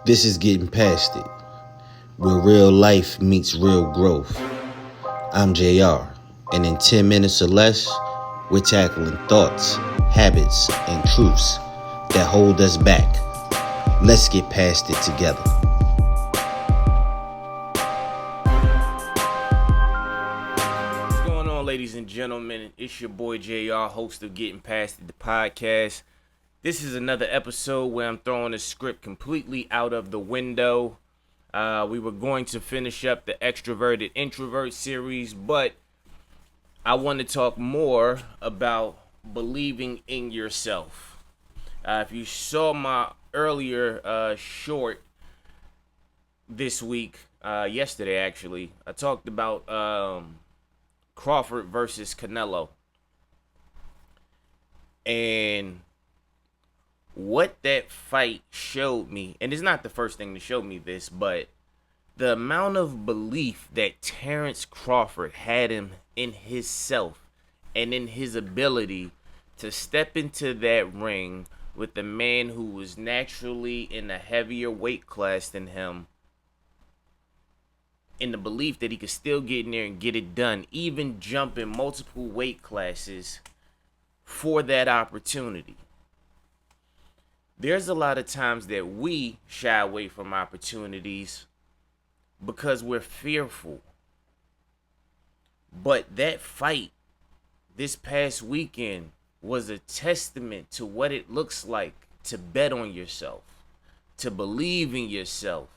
This is Getting Past It, where real life meets real growth. I'm JR, and in 10 minutes or less, we're tackling thoughts, habits, and truths that hold us back. Let's get past it together. What's going on, ladies and gentlemen? It's your boy JR, host of Getting Past It, the podcast. This is another episode where I'm throwing the script completely out of the window. We were going to finish up the extroverted introvert series, but I want to talk more about believing in yourself. If you saw my earlier short this week, yesterday actually, I talked about Crawford versus Canelo. And what that fight showed me, and it's not the first thing to show me this, but the amount of belief that Terence Crawford had in himself and in his ability to step into that ring with a man who was naturally in a heavier weight class than him, in the belief that he could still get in there and get it done, even jumping multiple weight classes for that opportunity. There's a lot of times that we shy away from opportunities because we're fearful. But that fight this past weekend was a testament to what it looks like to bet on yourself, to believe in yourself,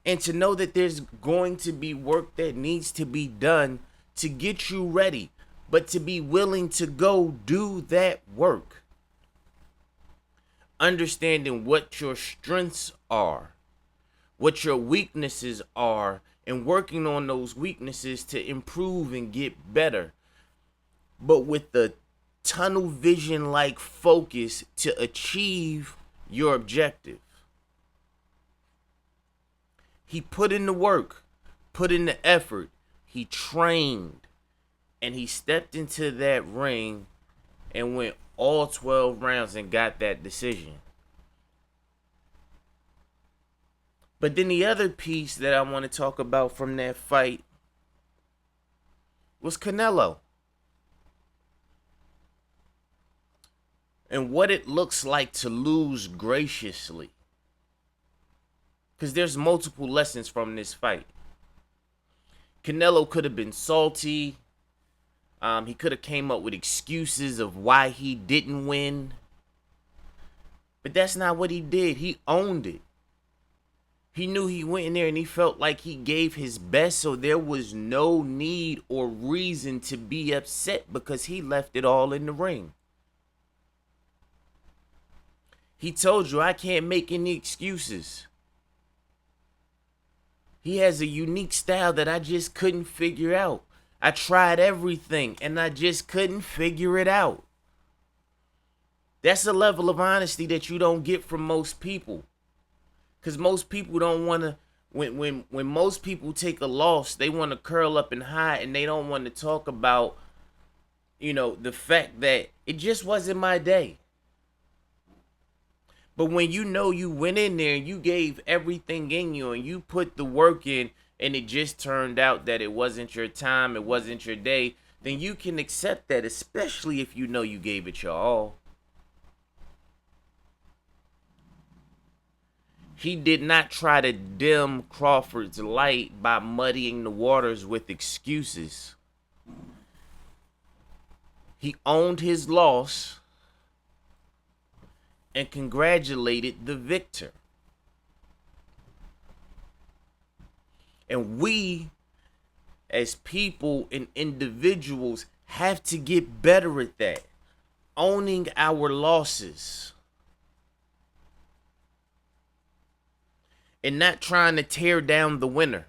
and to know that there's going to be work that needs to be done to get you ready, but to be willing to go do that work. Understanding what your strengths are, what your weaknesses are, and working on those weaknesses to improve and get better. But with the tunnel vision like focus to achieve your objective. He put in the work, put in the effort, he trained, and he stepped into that ring and went all 12 rounds and got that decision. But then the other piece that I want to talk about from that fight was Canelo. And what it looks like to lose graciously. Because there's multiple lessons from this fight. Canelo could have been salty. He could have came up with excuses of why he didn't win. But that's not what he did. He owned it. He knew he went in there and he felt like he gave his best, so there was no need or reason to be upset because he left it all in the ring. He told you, I can't make any excuses. He has a unique style that I just couldn't figure out. I tried everything and I just couldn't figure it out. That's a level of honesty that you don't get from most people. Because most people don't want to, when most people take a loss, they want to curl up and hide and they don't want to talk about, the fact that it just wasn't my day. But when you went in there and you gave everything in you and you put the work in and it just turned out that it wasn't your time, it wasn't your day, then you can accept that, especially if you know you gave it your all. He did not try to dim Crawford's light by muddying the waters with excuses. He owned his loss and congratulated the victor. And we, as people and individuals, have to get better at that. Owning our losses. And not trying to tear down the winner.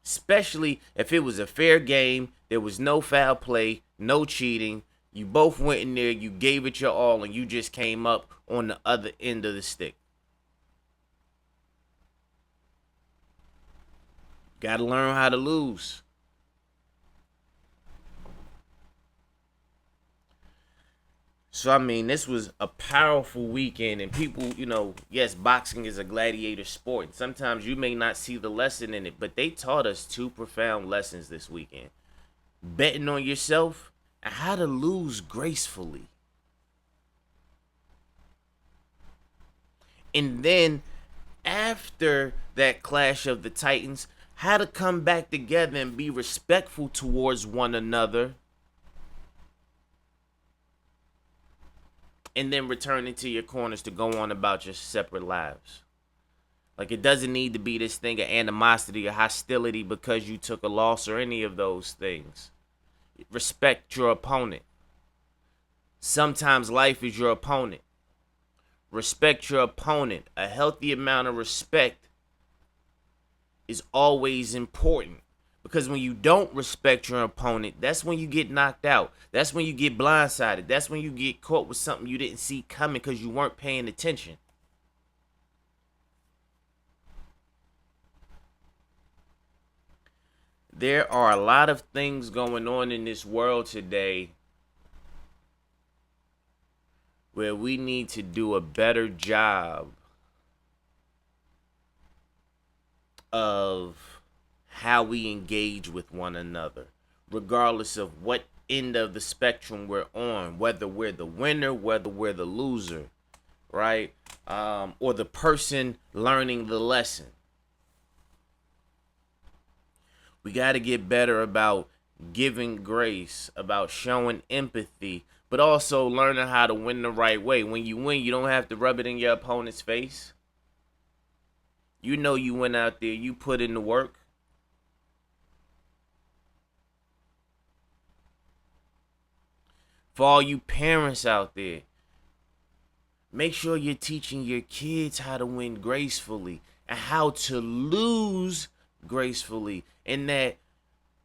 Especially if it was a fair game, there was no foul play, no cheating. You both went in there, you gave it your all, and you just came up on the other end of the stick. Gotta learn how to lose. So, I mean, this was a powerful weekend, and people, yes, boxing is a gladiator sport. Sometimes you may not see the lesson in it, but they taught us two profound lessons this weekend: betting on yourself and how to lose gracefully. And then, after that clash of the Titans, how to come back together and be respectful towards one another, and then return into your corners to go on about your separate lives. Like, it doesn't need to be this thing of animosity or hostility because you took a loss or any of those things. Respect your opponent. Sometimes life is your opponent. Respect your opponent. A healthy amount of respect is always important. Because when you don't respect your opponent, that's when you get knocked out. That's when you get blindsided. That's when you get caught with something you didn't see coming because you weren't paying attention. There are a lot of things going on in this world today where we need to do a better job of how we engage with one another, regardless of what end of the spectrum we're on, whether we're the winner, whether we're the loser, right? Or the person learning the lesson. We got to get better about giving grace, about showing empathy, but also learning how to win the right way. When you win, you don't have to rub it in your opponent's face. You know you went out there, you put in the work. For all you parents out there, make sure you're teaching your kids how to win gracefully and how to lose gracefully. And that,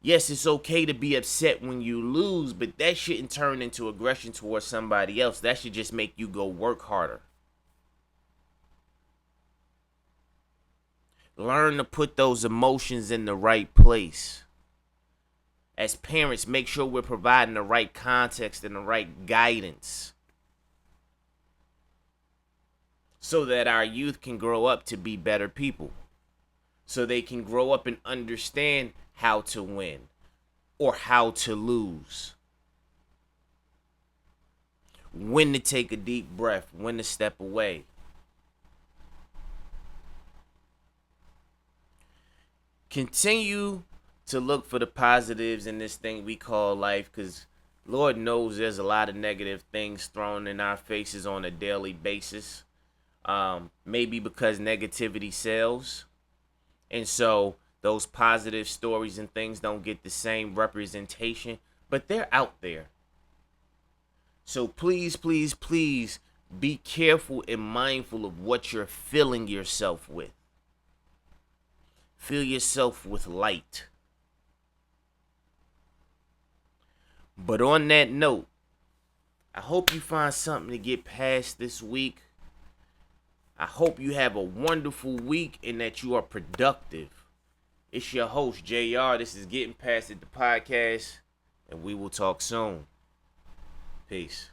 yes, it's okay to be upset when you lose, but that shouldn't turn into aggression towards somebody else. That should just make you go work harder. Learn to put those emotions in the right place. As parents, make sure we're providing the right context and the right guidance so that our youth can grow up to be better people. So they can grow up and understand how to win or how to lose. When to take a deep breath, when to step away. Continue to look for the positives in this thing we call life, because Lord knows there's a lot of negative things thrown in our faces on a daily basis. Maybe because negativity sells. And so those positive stories and things don't get the same representation, but they're out there. So please, please, please be careful and mindful of what you're filling yourself with. Fill yourself with light. But on that note, I hope you find something to get past this week. I hope you have a wonderful week and that you are productive. It's your host, JR. This is Getting Past It, the podcast, and we will talk soon. Peace.